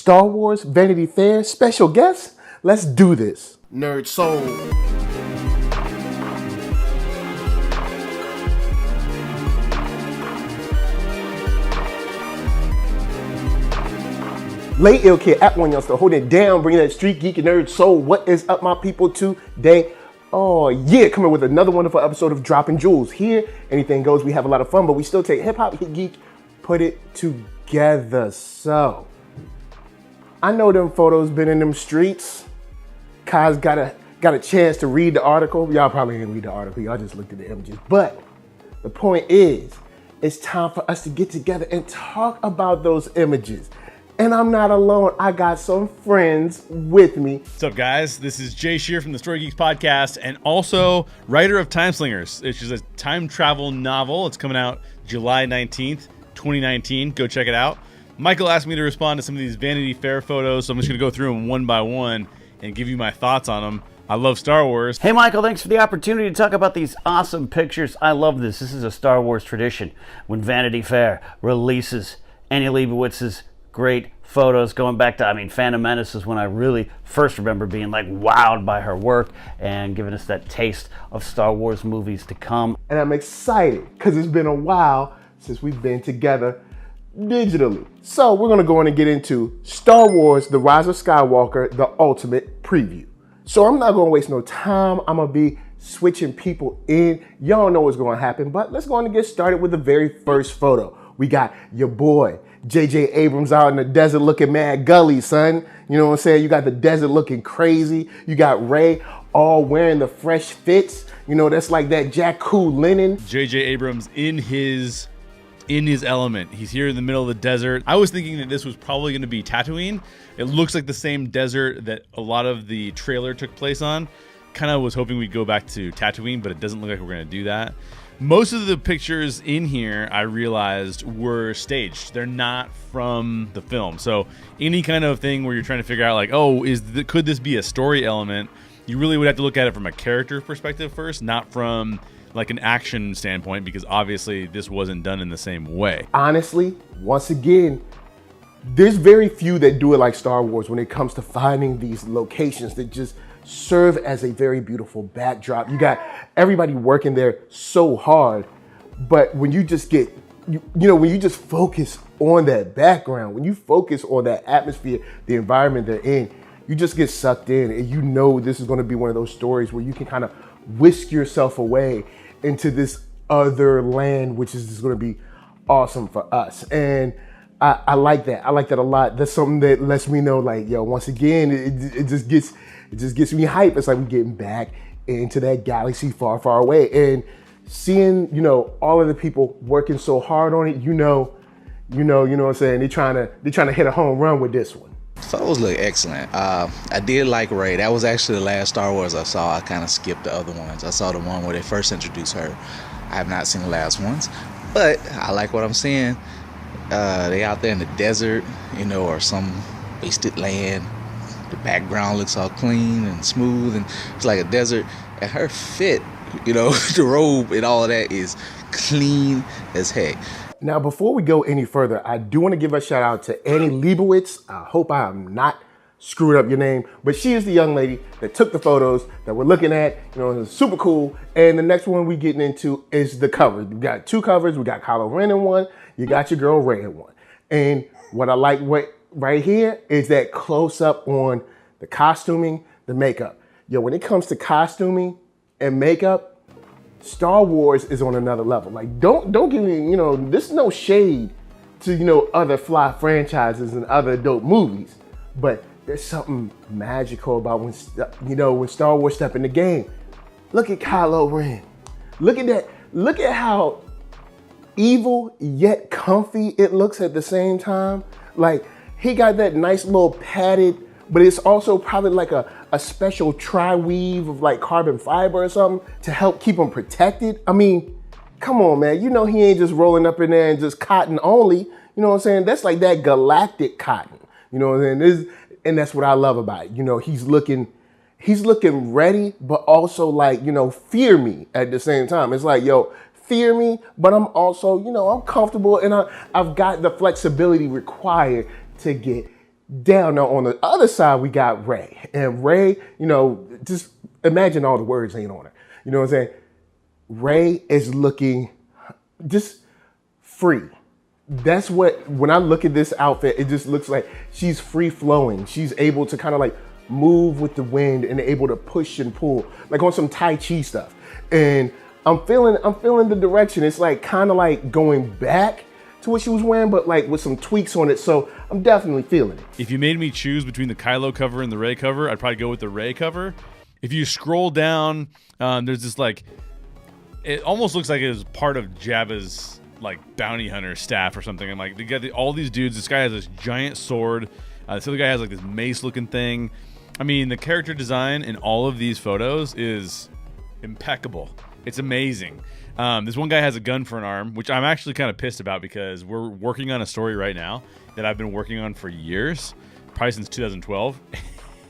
Star Wars, Vanity Fair, special guest. Let's do this. NERDSoul. Lay Ill Kid at OneYoungsta, holding it down, bringing that StreetGeek and NERDSoul. What is up, my people, today? Oh yeah, coming with another wonderful episode of Dropping Jewels. Here, anything goes, we have a lot of fun, but we still take hip-hop, hit geek, put it together. So, I know them photos been in them streets. Kai's got a chance to read the article. Y'all probably didn't read the article, y'all just looked at the images. But the point is, it's time for us to get together and talk about those images. And I'm not alone. I got some friends with me. What's up, guys? This is Jay Sherer from the Story Geeks podcast and also writer of Timeslingers, which is a time travel novel. It's coming out July 19th, 2019. Go check it out. Michael asked me to respond to some of these Vanity Fair photos, so I'm just going to go through them one by one and give you my thoughts on them. I love Star Wars. Hey, Michael, thanks for the opportunity to talk about these awesome pictures. I love this. This is a Star Wars tradition. When Vanity Fair releases any Leibovitz's great photos going back to, Phantom Menace is when I really first remember being like wowed by her work and giving us that taste of Star Wars movies to come. And I'm excited because it's been a while since we've been together digitally. So we're gonna go in and get into Star Wars, The Rise of Skywalker, the ultimate preview. So I'm not gonna waste no time. I'm gonna be switching people in. Y'all know what's gonna happen, but let's go on and get started with the very first photo. We got your boy, J.J. Abrams out in the desert looking mad gully, son. You know what I'm saying? You got the desert looking crazy. You got Rey all wearing the fresh fits. You know, that's like that Jakku linen. J.J. Abrams in his element. He's here in the middle of the desert. I was thinking that this was probably going to be Tatooine. It looks like the same desert that a lot of the trailer took place on. Kind of was hoping we'd go back to Tatooine, but it doesn't look like we're going to do that. Most of the pictures in here, I realized, were staged. They're not from the film. So any kind of thing where you're trying to figure out, like, oh, could this be a story element? You really would have to look at it from a character perspective first, not from like an action standpoint, because obviously this wasn't done in the same way. Honestly, once again, there's very few that do it like Star Wars when it comes to finding these locations that just serve as a very beautiful backdrop. You got everybody working there so hard, but when you just get, when you just focus on that background, when you focus on that atmosphere, the environment they're in, you just get sucked in, and you know this is going to be one of those stories where you can kind of whisk yourself away into this other land, which is just going to be awesome for us. And I like that. I like that a lot. That's something that lets me know, like, yo, once again, it just gets me hype. It's like we're getting back into that galaxy far, far away, and seeing, all of the people working so hard on it. You know what I'm saying. They're trying to hit a home run with this one. Photos look excellent. I did like Rey. That was actually the last Star Wars I saw. I kind of skipped the other ones. I saw the one where they first introduced her. I have not seen the last ones, but I like what I'm seeing. They out there in the desert, or some wasted land. The background looks all clean and smooth, and it's like a desert. And her fit, the robe and all of that is clean as heck. Now, before we go any further, I do want to give a shout out to Annie Leibovitz. I hope I am not screwing up your name, but she is the young lady that took the photos that we're looking at. It's super cool. And the next one we're getting into is the cover. We got two covers. We got Kylo Ren in one. You got your girl Rey in one. And what I like right here is that close up on the costuming, the makeup. When it comes to costuming and makeup, Star Wars is on another level. Like, don't give me, this is no shade to, other fly franchises and other dope movies, but there's something magical about when Star Wars step in the game. Look at Kylo Ren. Look at that. Look at how evil yet comfy it looks at the same time. Like, he got that nice little padded, but it's also probably like a special tri-weave of like carbon fiber or something to help keep him protected. Come on, man. He ain't just rolling up in there and just cotton only. You know what I'm saying? That's like that galactic cotton. You know what I'm saying? And that's what I love about it. He's looking ready, but also like, fear me at the same time. It's like, yo, fear me, but I'm also, I'm comfortable, and I've got the flexibility required to get down. Now on the other side, we got Rey. And Rey, you know, just imagine all the words ain't on her. You know what I'm saying? Rey is looking just free. That's what, when I look at this outfit, it just looks like she's free flowing. She's able to kind of like move with the wind and able to push and pull, like on some Tai Chi stuff. And I'm feeling the direction. It's like kind of like going back to what she was wearing, but like with some tweaks on it. So I'm definitely feeling it. If you made me choose between the Kylo cover and the Rey cover, I'd probably go with the Rey cover. If you scroll down, there's this like, it almost looks like it was part of Jabba's like bounty hunter staff or something. And like they got all these dudes. This guy has this giant sword. This other guy has like this mace looking thing. I mean, the character design in all of these photos is impeccable. It's amazing. This one guy has a gun for an arm, which I'm actually kind of pissed about because we're working on a story right now that I've been working on for years, probably since 2012,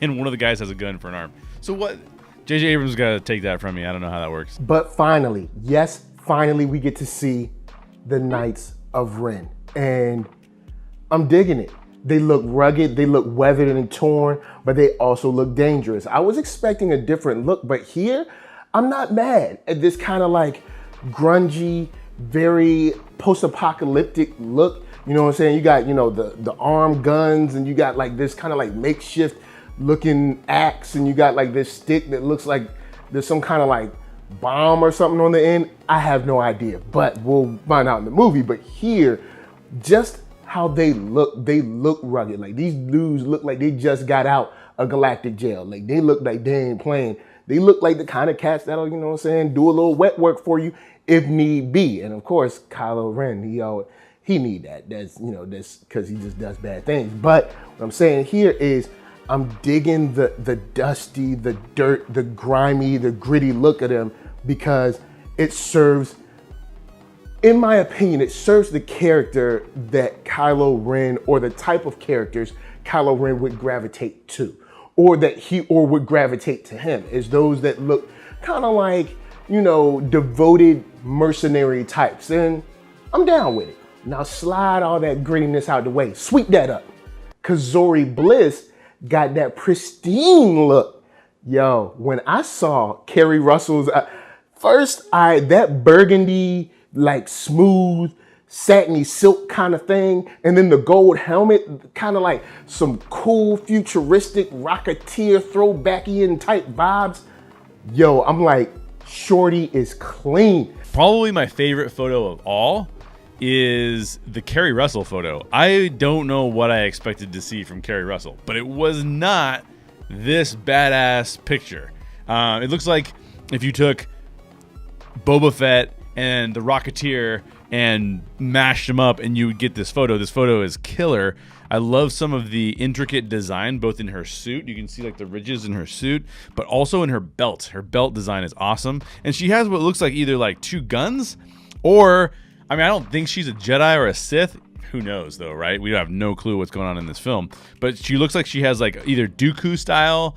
and one of the guys has a gun for an arm. So what? J.J. Abrams got to take that from me. I don't know how that works. But finally, yes, finally we get to see the Knights of Ren. And I'm digging it. They look rugged, they look weathered and torn, but they also look dangerous. I was expecting a different look, but here, I'm not mad at this kind of like grungy, very post-apocalyptic look. You know what I'm saying? You got, you know, the arm guns, and you got like this kind of like makeshift looking axe, and you got like this stick that looks like there's some kind of like bomb or something on the end. I have no idea, but we'll find out in the movie. But here, just how they look rugged. Like these dudes look like they just got out of galactic jail. Like they look like they ain't playing. They look like the kind of cats that'll, you know what I'm saying, do a little wet work for you if need be. And of course, Kylo Ren, he need that. That's, you know, that's because he just does bad things. But what I'm saying here is I'm digging the dusty, the dirt, the grimy, the gritty look of them, because it serves, in my opinion, it serves the character that Kylo Ren, or the type of characters Kylo Ren would gravitate to, or that he or would gravitate to him, is those that look kind of like, you know, devoted mercenary types. And I'm down with it. Now slide all that grittiness out the way. Sweep that up. Cause Zori Bliss got that pristine look. Yo, when I saw Kerry Russell's, that burgundy, like smooth, satiny silk kind of thing, and then the gold helmet, kind of like some cool futuristic Rocketeer throwbackian type vibes. Yo, I'm like, shorty is clean. Probably my favorite photo of all is the Kerry Russell photo. I don't know what I expected to see from Kerry Russell, but it was not this badass picture. It looks like if you took Boba Fett and the Rocketeer and mashed them up and you would get this photo. This photo is killer. I love some of the intricate design, both in her suit. You can see like the ridges in her suit, but also in her belt. Her belt design is awesome. And she has what looks like either like two guns, or, I mean, I don't think she's a Jedi or a Sith. Who knows though, right? We have no clue what's going on in this film, but she looks like she has like either Dooku style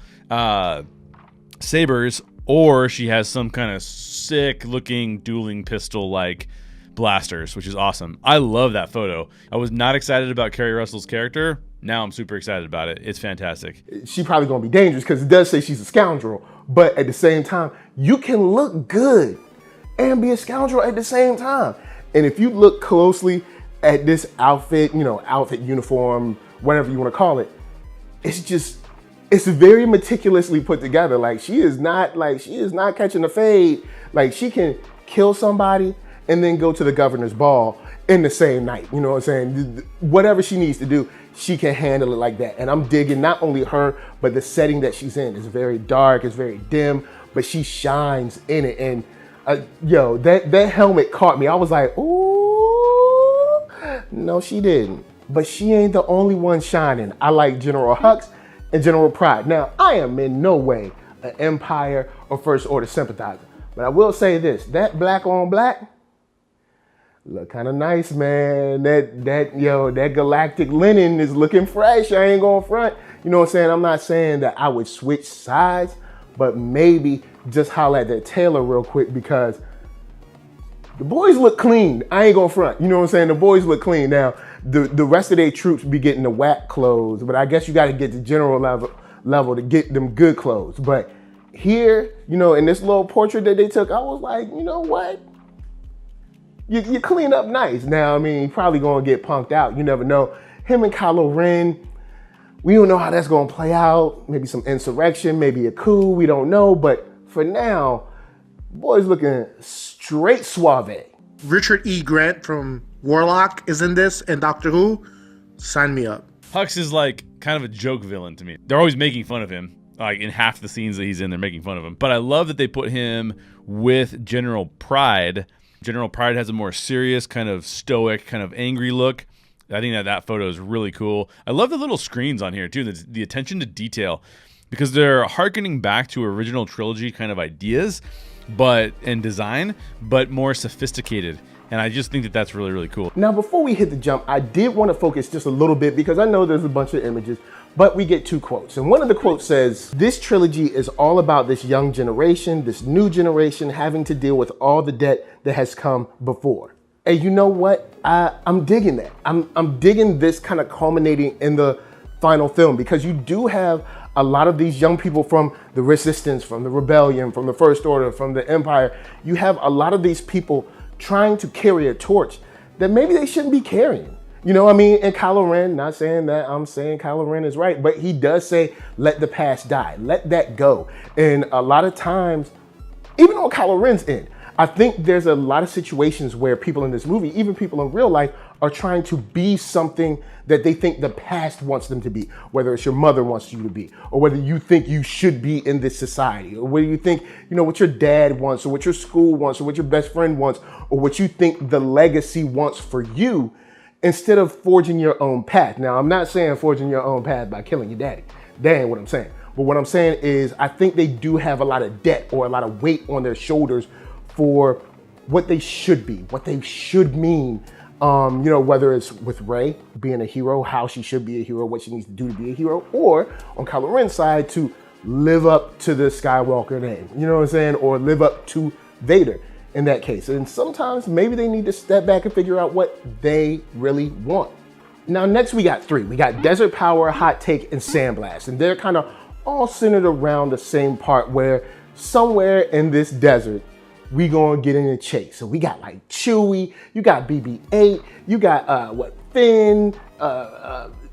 sabers, or she has some kind of sick looking dueling pistol like blasters, which is awesome. I love that photo. I was not excited about Kerry Russell's character. Now I'm super excited about it. It's fantastic. She's probably gonna be dangerous because it does say she's a scoundrel, but at the same time, you can look good and be a scoundrel at the same time. And if you look closely at this outfit, you know, outfit, uniform, whatever you want to call it, it's very meticulously put together. Like she is not catching a fade. Like she can kill somebody and then go to the governor's ball in the same night. You know what I'm saying? Whatever she needs to do, she can handle it like that. And I'm digging not only her, but the setting that she's in. It's very dark, it's very dim, but she shines in it. And yo, that helmet caught me. I was like, ooh, no, she didn't. But she ain't the only one shining. I like General Hux and General Pride. Now, I am in no way an Empire or First Order sympathizer, but I will say this, that black on black look kind of nice, man. That galactic linen is looking fresh. I ain't going front. You know what I'm saying? I'm not saying that I would switch sides, but maybe just holler at that tailor real quick, because the boys look clean. I ain't going front. You know what I'm saying? The boys look clean. Now, the rest of their troops be getting the whack clothes, but I guess you got to get the general level to get them good clothes. But here, you know, in this little portrait that they took, I was like, you know what? You clean up nice. Now, I mean, you're probably going to get punked out. You never know. Him and Kylo Ren, we don't know how that's going to play out. Maybe some insurrection, maybe a coup. We don't know. But for now, boy's looking straight suave. Richard E. Grant from Warlock is in this, and Doctor Who. Sign me up. Hux is like kind of a joke villain to me. They're always making fun of him. Like in half the scenes that he's in, they're making fun of him. But I love that they put him with General Pryde. General Pryde has a more serious, kind of stoic, kind of angry look. I think that photo is really cool. I love the little screens on here too, the attention to detail, because they're hearkening back to original trilogy kind of ideas, and design, but more sophisticated. And I just think that that's really, really cool. Now, before we hit the jump, I did want to focus just a little bit because I know there's a bunch of images, but we get two quotes. And one of the quotes says, "This trilogy is all about this young generation, this new generation having to deal with all the debt that has come before." And you know what? I'm digging that. I'm digging this kind of culminating in the final film, because you do have a lot of these young people from the Resistance, from the Rebellion, from the First Order, from the Empire. You have a lot of these people trying to carry a torch that maybe they shouldn't be carrying. You know what I mean? And Kylo Ren, not saying that I'm saying Kylo Ren is right, but he does say, let the past die, let that go. And a lot of times, even on Kylo Ren's end, I think there's a lot of situations where people in this movie, even people in real life, are trying to be something that they think the past wants them to be, whether it's your mother wants you to be, or whether you think you should be in this society, or whether you think, you know, what your dad wants, or what your school wants, or what your best friend wants, or what you think the legacy wants for you, instead of forging your own path. Now, I'm not saying forging your own path by killing your daddy. That ain't what I'm saying. But what I'm saying is I think they do have a lot of debt or a lot of weight on their shoulders for what they should be, what they should mean. You know, whether it's with Rey being a hero, how she should be a hero, what she needs to do to be a hero, or on Kylo Ren's side to live up to the Skywalker name, you know what I'm saying? Or live up to Vader in that case. And sometimes maybe they need to step back and figure out what they really want. Now, next we got three. We got Desert Power, Hot Take, and Sandblast. And they're kind of all centered around the same part where somewhere in this desert, we gonna get in a chase. So we got like Chewie, you got BB-8, you got Finn,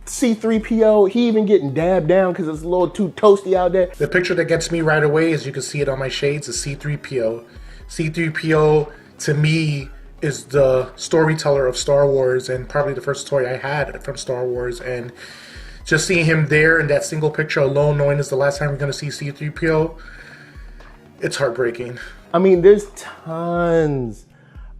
C-3PO. He even getting dabbed down because it's a little too toasty out there. The picture that gets me right away, as you can see it on my shades, is C-3PO. C-3PO to me is the storyteller of Star Wars, and probably the first story I had from Star Wars. And just seeing him there in that single picture alone, knowing it's the last time we're gonna see C-3PO, it's heartbreaking. I mean, there's tons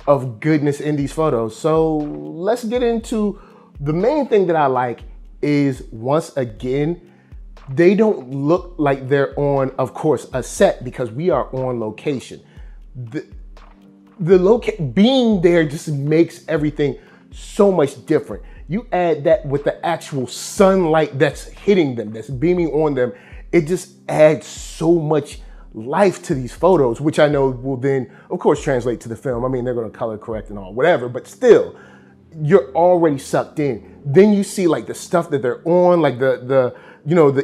of goodness in these photos. So let's get into the main thing that I like is, once again, they don't look like they're on, of course, a set, because we are on location. Being there just makes everything so much different. You add that with the actual sunlight that's hitting them, that's beaming on them, it just adds so much life to these photos, which I know will then, of course, translate to the film. I mean, they're going to color correct and all, whatever, but still, you're already sucked in. Then you see like the stuff that they're on, like the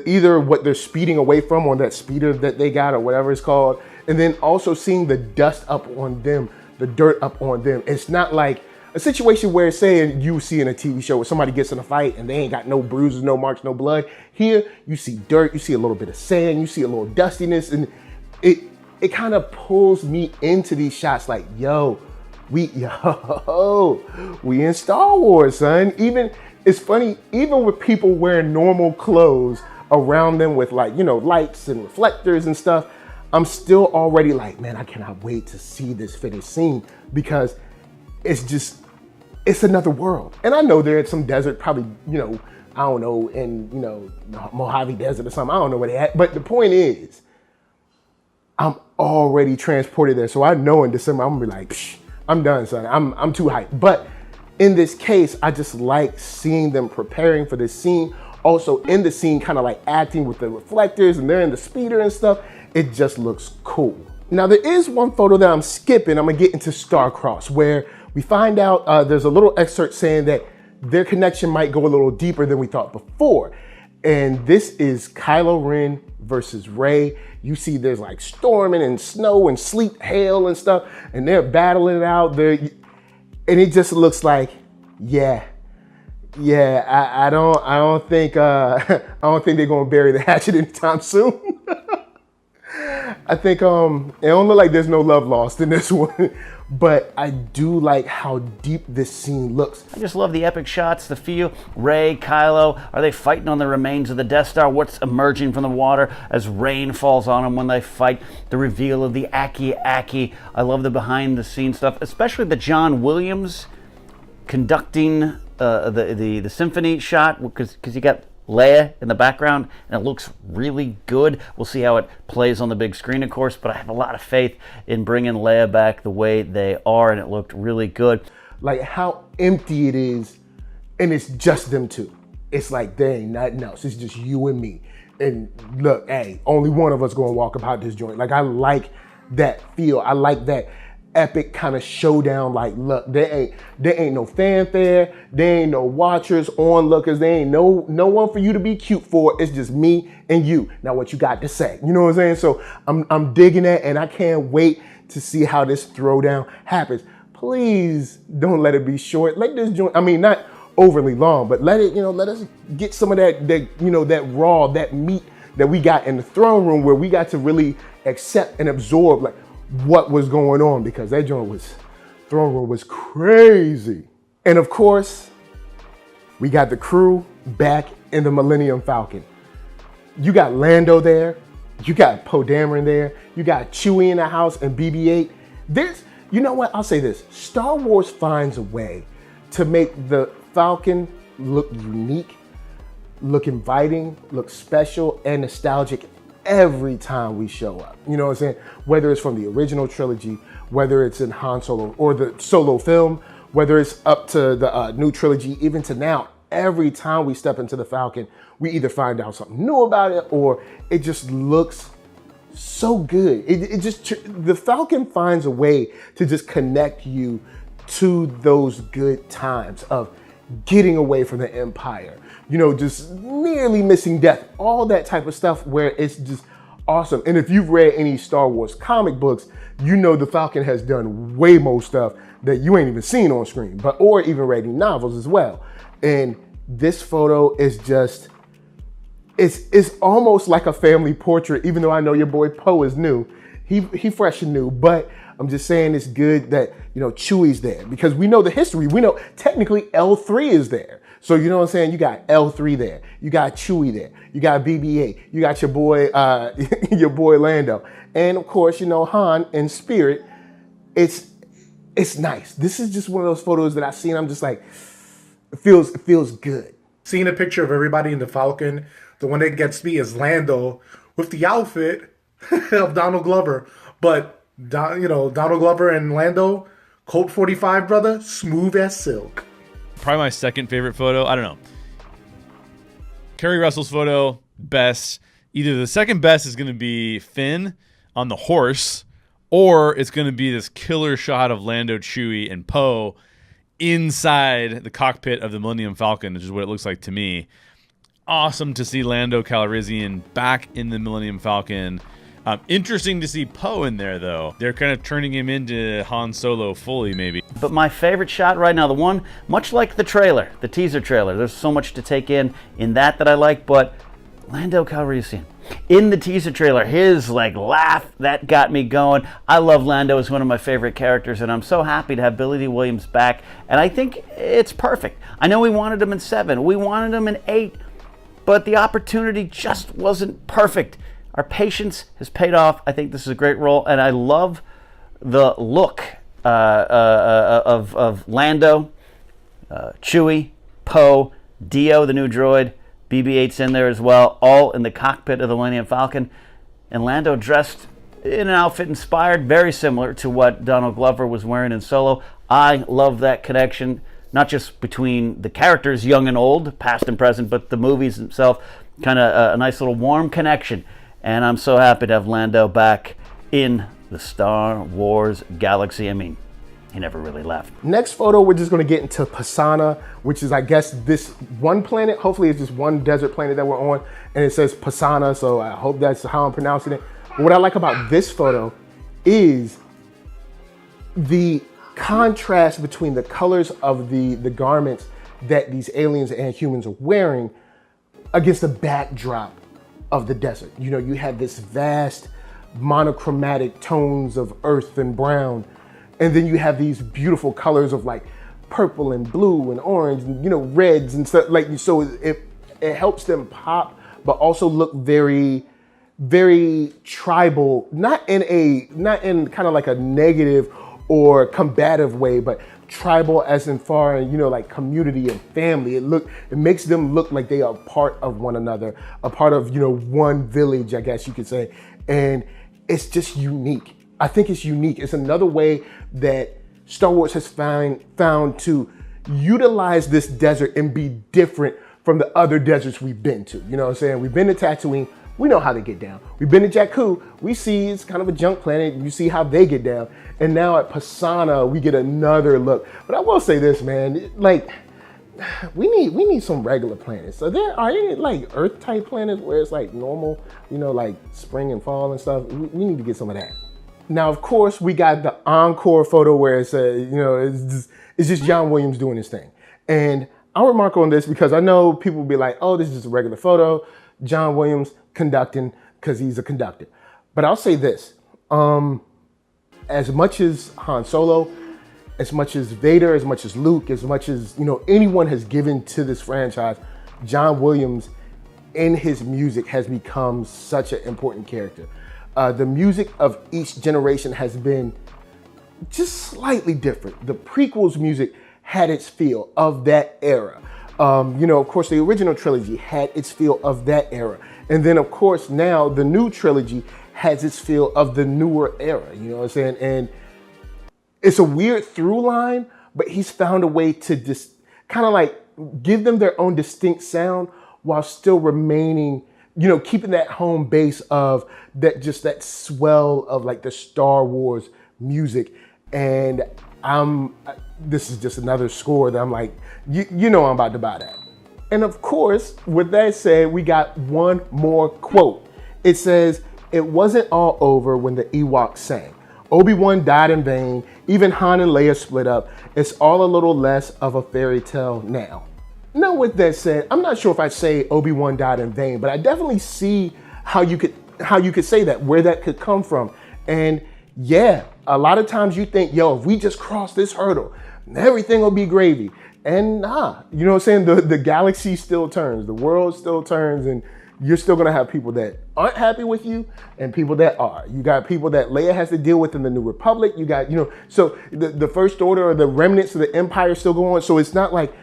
either what they're speeding away from on that speeder that they got or whatever it's called, and then also seeing the dust up on them, the dirt up on them. It's not like a situation where, say, you see in a TV show where somebody gets in a fight and they ain't got no bruises, no marks, no blood. Here, you see dirt, you see a little bit of sand, you see a little dustiness, and it kind of pulls me into these shots like, we in Star Wars, son. Even, it's funny, even with people wearing normal clothes around them with, like, you know, lights and reflectors and stuff, I'm still already like, man, I cannot wait to see this finished scene, because it's another world. And I know they're at some desert, probably, you know, I don't know, in, you know, Mojave Desert or something. I don't know where they at. But the point is, I'm already transported there. So I know in December, I'm gonna be like, psh, I'm done, son. I'm too hyped. But in this case, I just like seeing them preparing for this scene. Also in the scene, kind of like acting with the reflectors, and they're in the speeder and stuff. It just looks cool. Now there is one photo that I'm skipping. I'm gonna get into Starcross, where we find out there's a little excerpt saying that their connection might go a little deeper than we thought before. And this is Kylo Ren versus Rey. You see there's like storming and snow and sleet, hail and stuff, and they're battling it out there. And it just looks like, I don't think they're gonna bury the hatchet anytime soon. I think it don't look like there's no love lost in this one. But I do like how deep this scene looks. I just love the epic shots, the feel. Rey, Kylo, are they fighting on the remains of the Death Star? What's emerging from the water as rain falls on them when they fight? The reveal of the Aki. I love the behind the scenes stuff, especially the John Williams conducting the symphony shot, because you got Leia in the background, and it looks really good. We'll see how it plays on the big screen, of course, but I have a lot of faith in bringing Leia back the way they are, and it looked really good. Like how empty it is, and it's just them two. It's like there ain't nothing else. It's just you and me. And look, hey, only one of us gonna walk about this joint. Like I like that feel. I like that epic kind of showdown. Like, look, there ain't no fanfare, there ain't no watchers, onlookers, there ain't no one for you to be cute for. It's just me and you. Now what you got to say? You know what I'm saying? So I'm digging that, and I can't wait to see how this throwdown happens. Please don't let it be short. Let this joint, I mean, not overly long, but let us get some of that raw, that meat that we got in the throne room, where we got to really accept and absorb like what was going on, because that throne room was crazy. And of course, we got the crew back in the Millennium Falcon. You got Lando there, you got Poe Dameron there, you got Chewie in the house and BB-8. You know what, I'll say this, Star Wars finds a way to make the Falcon look unique, look inviting, look special and nostalgic every time we show up. You know what I'm saying? Whether it's from the original trilogy, whether it's in Han Solo or the solo film, whether it's up to the new trilogy, even to now, every time we step into the Falcon, we either find out something new about it, or it just looks so good. The Falcon finds a way to just connect you to those good times of getting away from the Empire, just nearly missing death, all that type of stuff, where it's just awesome. And if you've read any Star Wars comic books, the Falcon has done way more stuff that you ain't even seen on screen, or even read any novels as well. And this photo is just, it's almost like a family portrait, even though I know your boy Poe is new. He fresh and new, but I'm just saying it's good that, Chewie's there, because we know the history. We know technically L3 is there. So you know what I'm saying? You got L3 there. You got Chewie there. You got BB-8. You got your boy, your boy Lando. And of course, Han in spirit. It's nice. This is just one of those photos that I've seen. I'm just like, it feels good. Seeing a picture of everybody in the Falcon, the one that gets me is Lando with the outfit of Donald Glover. But, Donald Glover and Lando, Colt 45, brother, smooth as silk. Probably my second favorite photo. I don't know. Kerry Russell's photo, best. Either the second best is going to be Finn on the horse, or it's going to be this killer shot of Lando, Chewie, and Poe inside the cockpit of the Millennium Falcon, which is what it looks like to me. Awesome to see Lando Calrissian back in the Millennium Falcon. Interesting to see Poe in there, though. They're kind of turning him into Han Solo fully, maybe. But my favorite shot right now, the one, much like the trailer, the teaser trailer, there's so much to take in that I like, but Lando Calrissian. In the teaser trailer, his laugh, that got me going. I love Lando as one of my favorite characters, and I'm so happy to have Billie Dee Williams back, and I think it's perfect. I know we wanted him in 7, we wanted him in 8, but the opportunity just wasn't perfect. Our patience has paid off. I think this is a great role, and I love the look of Lando, Chewie, Poe, Dio, the new droid, BB-8's in there as well, all in the cockpit of the Millennium Falcon, and Lando dressed in an outfit inspired very similar to what Donald Glover was wearing in Solo. I love that connection, not just between the characters, young and old, past and present, but the movies themselves, kind of a nice little warm connection. And I'm so happy to have Lando back in the Star Wars galaxy. I mean, he never really left. Next photo, we're just gonna get into Personna, which is, I guess, this one planet. Hopefully it's just one desert planet that we're on, and it says Personna, so I hope that's how I'm pronouncing it. But what I like about this photo is the contrast between the colors of the garments that these aliens and humans are wearing against the backdrop of the desert. You know, you have this vast monochromatic tones of earth and brown, and then you have these beautiful colors of like purple and blue and orange and, you know, reds and stuff. Like, so it helps them pop, but also look very, very tribal, not in kind of like a negative or combative way, but tribal as in far, you know, like community and family. It makes them look like they are part of one another, a part of, you know, one village, I guess you could say. And it's just unique. I think it's unique. It's another way that Star Wars has found to utilize this desert and be different from the other deserts we've been to. You know what I'm saying? We've been to Tatooine. We know how they get down. We've been to Jakku. We see it's kind of a junk planet. You see how they get down. And now at Personna, we get another look. But I will say this, man, like, we need some regular planets. So there are any like Earth type planets where it's like normal, you know, like spring and fall and stuff. We need to get some of that. Now, of course, we got the encore photo where it's you know, it's just John Williams doing his thing. And I'll remark on this because I know people will be like, oh, this is just a regular photo. John Williams conducting because he's a conductor. But I'll say this, as much as Han Solo, as much as Vader, as much as Luke, as much as, you know, anyone has given to this franchise, John Williams in his music has become such an important character. The music of each generation has been just slightly different. The prequels music had its feel of that era. You know, of course, the original trilogy had its feel of that era. And then, of course, now the new trilogy has its feel of the newer era. You know what I'm saying? And it's a weird through line, but he's found a way to just kind of like give them their own distinct sound while still remaining, you know, keeping that home base of that, just that swell of like the Star Wars music. And this is just another score that I'm like, you know, I'm about to buy that. And of course, with that said, we got one more quote. It says, "It wasn't all over when the Ewoks sang. Obi-Wan died in vain. Even Han and Leia split up. It's all a little less of a fairy tale now." Now, with that said, I'm not sure if I'd say Obi-Wan died in vain, but I definitely see how you could say that, where that could come from. And yeah, a lot of times you think, yo, if we just cross this hurdle, everything will be gravy. And nah, you know what I'm saying? The galaxy still turns, the world still turns, and you're still gonna have people that aren't happy with you and people that are. You got people that Leia has to deal with in the New Republic. You got, you know, so the First Order or the remnants of the Empire still go on. So it's not like,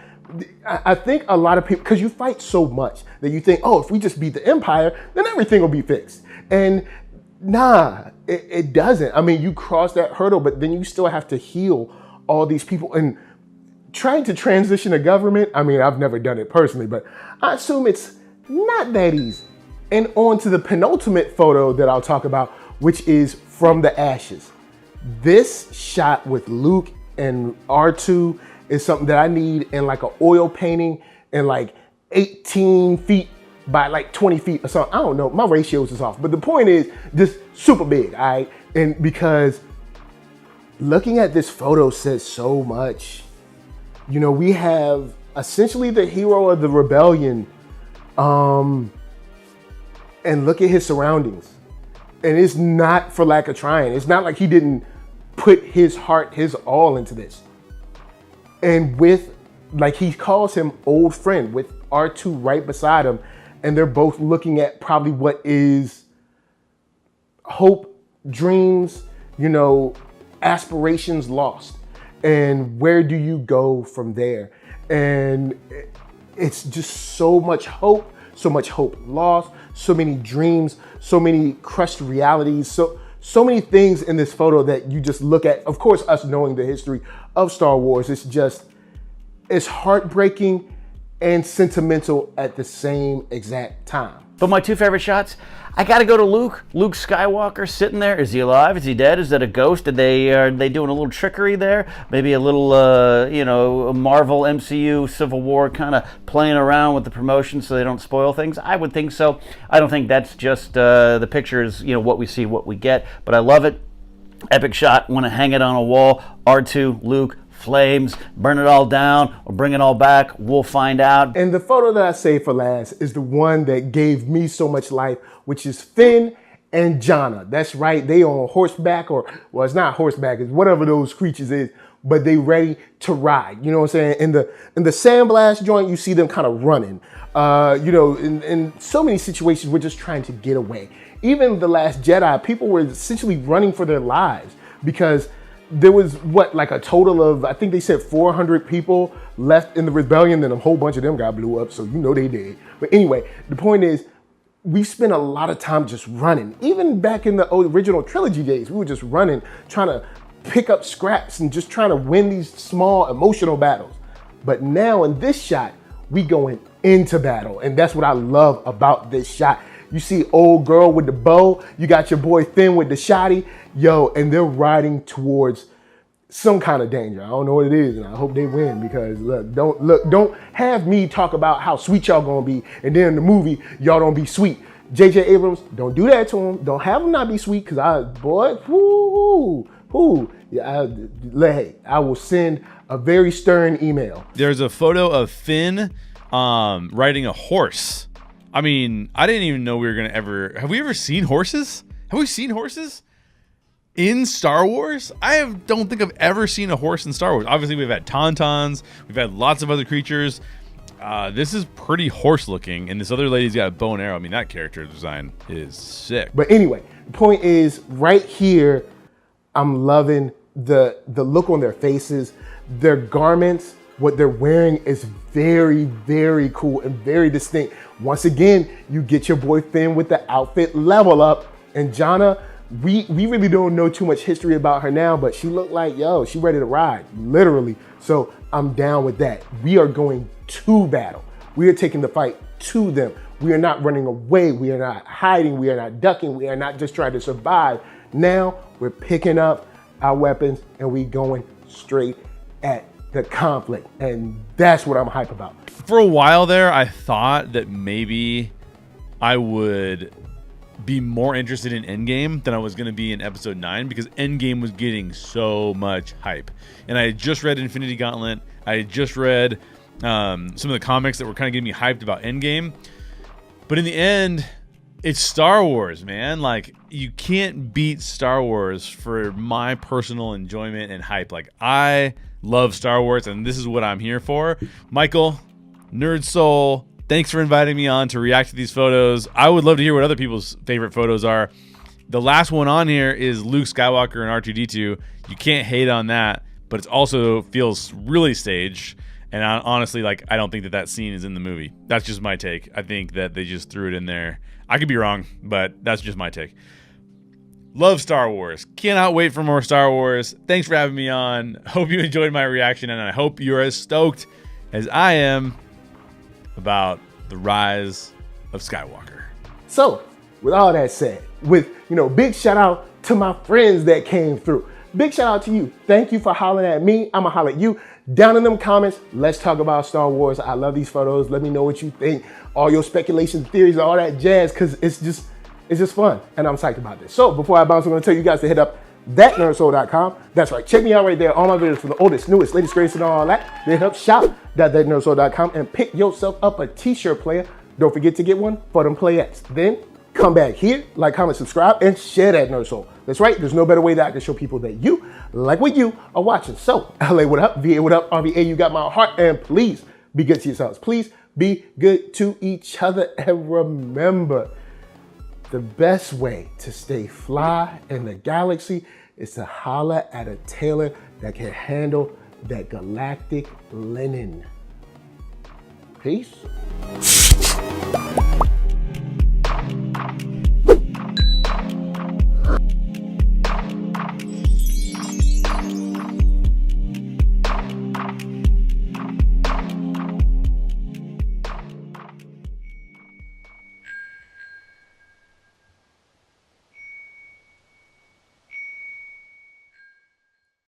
I think a lot of people, because you fight so much that you think, oh, if we just beat the Empire, then everything will be fixed. And nah, it doesn't. I mean, you cross that hurdle, but then you still have to heal all these people. And trying to transition a government, I mean, I've never done it personally, but I assume it's not that easy. And on to the penultimate photo that I'll talk about, which is From the Ashes. This shot with Luke and R2 is something that I need in like an oil painting in like 18 feet by like 20 feet or something. I don't know, my ratios is off. But the point is just super big, all right? And because looking at this photo says so much. You know, we have essentially the hero of the rebellion, and look at his surroundings. And it's not for lack of trying. It's not like he didn't put his heart, his all into this. And with, like he calls him old friend, with R2 right beside him, and they're both looking at probably what is hope, dreams, you know, aspirations lost. And where do you go from there? And it's just so much hope lost, so many dreams, so many crushed realities, so many things in this photo that you just look at. Of course, us knowing the history of Star Wars, it's heartbreaking and sentimental at the same exact time. But my two favorite shots, I gotta go to Luke. Luke Skywalker sitting there. Is he alive? Is he dead? Is that a ghost? Are they doing a little trickery there? Maybe a little, Marvel MCU Civil War kind of playing around with the promotion so they don't spoil things? I would think so. I don't think that's just the picture is, what we see, what we get. But I love it. Epic shot. Want to hang it on a wall. R2, Luke, flames, burn it all down or bring it all back. We'll find out. And the photo that I saved for last is the one that gave me so much life, which is Finn and Johnna. That's right, they on horseback, or, well, it's not horseback, it's whatever those creatures is, but they ready to ride. You know what I'm saying? In the sandblast joint, you see them kind of running. In so many situations, we're just trying to get away. Even The Last Jedi, people were essentially running for their lives because there was like a total of, I think they said 400 people left in the rebellion, then a whole bunch of them got blew up, so they did. But anyway, the point is, we spent a lot of time just running. Even back in the original trilogy days, we were just running, trying to pick up scraps and just trying to win these small emotional battles. But now in this shot, we going into battle, and that's what I love about this shot. You see old girl with the bow, you got your boy Finn with the shotty, and they're riding towards some kind of danger. I don't know what it is, and I hope they win, because don't have me talk about how sweet y'all gonna be, and then in the movie, y'all don't be sweet. J.J. Abrams, don't do that to him. Don't have him not be sweet, because I will send a very stern email. There's a photo of Finn riding a horse. I mean, I didn't even know we were have we ever seen horses? Have we seen horses in Star Wars? Don't think I've ever seen a horse in Star Wars. Obviously, we've had tauntauns. We've had lots of other creatures. This is pretty horse looking, and this other lady's got a bow and arrow. I mean, that character design is sick. But anyway, the point is, right here, I'm loving the look on their faces, their garments. What they're wearing is very, very cool and very distinct. Once again, you get your boy Finn with the outfit level up, and Johnna, we really don't know too much history about her now, but she looked like, she ready to ride, literally. So I'm down with that. We are going to battle. We are taking the fight to them. We are not running away. We are not hiding. We are not ducking. We are not just trying to survive. Now we're picking up our weapons and we going straight at the conflict. And that's what I'm hype about. For a while there, I thought that maybe I would be more interested in Endgame than I was going to be in Episode 9, because Endgame was getting so much hype. And I had just read Infinity Gauntlet. I had just read some of the comics that were kind of getting me hyped about Endgame. But in the end, it's Star Wars, man. Like, you can't beat Star Wars for my personal enjoyment and hype. Like, I love Star Wars, and this is what I'm here for. Michael, NERDSoul, thanks for inviting me on to react to these photos. I would love to hear what other people's favorite photos are. The last one on here is Luke Skywalker and R2-D2. You can't hate on that, but it also feels really staged. And honestly, I don't think that scene is in the movie. That's just my take. I think that they just threw it in there. I could be wrong, but that's just my take. Love Star Wars. Cannot wait for more Star Wars. Thanks for having me on. Hope you enjoyed my reaction, and I hope you're as stoked as I am about the rise of Skywalker. So, with all that said, big shout out to my friends that came through. Big shout out to you. Thank you for hollering at me. I'ma holler at you. Down in them comments, let's talk about Star Wars. I love these photos. Let me know what you think. All your speculations, theories, all that jazz, because it's just fun. And I'm psyched about this. So before I bounce, I'm going to tell you guys to hit up ThatNERDSoul.com. That's right. Check me out right there. All my videos from the oldest, newest, latest, greatest, and all that. Then hit up shop.ThatNERDSoul.com and pick yourself up a t-shirt player. Don't forget to get one for them playettes. Then come back here, like, comment, subscribe, and share that NERDSoul. That's right. There's no better way that I can show people that you, like what you, are watching. So, LA, what up? VA, what up? RVA, you got my heart. And please be good to yourselves. Please be good to each other. And remember, the best way to stay fly in the galaxy is to holler at a tailor that can handle that galactic linen. Peace.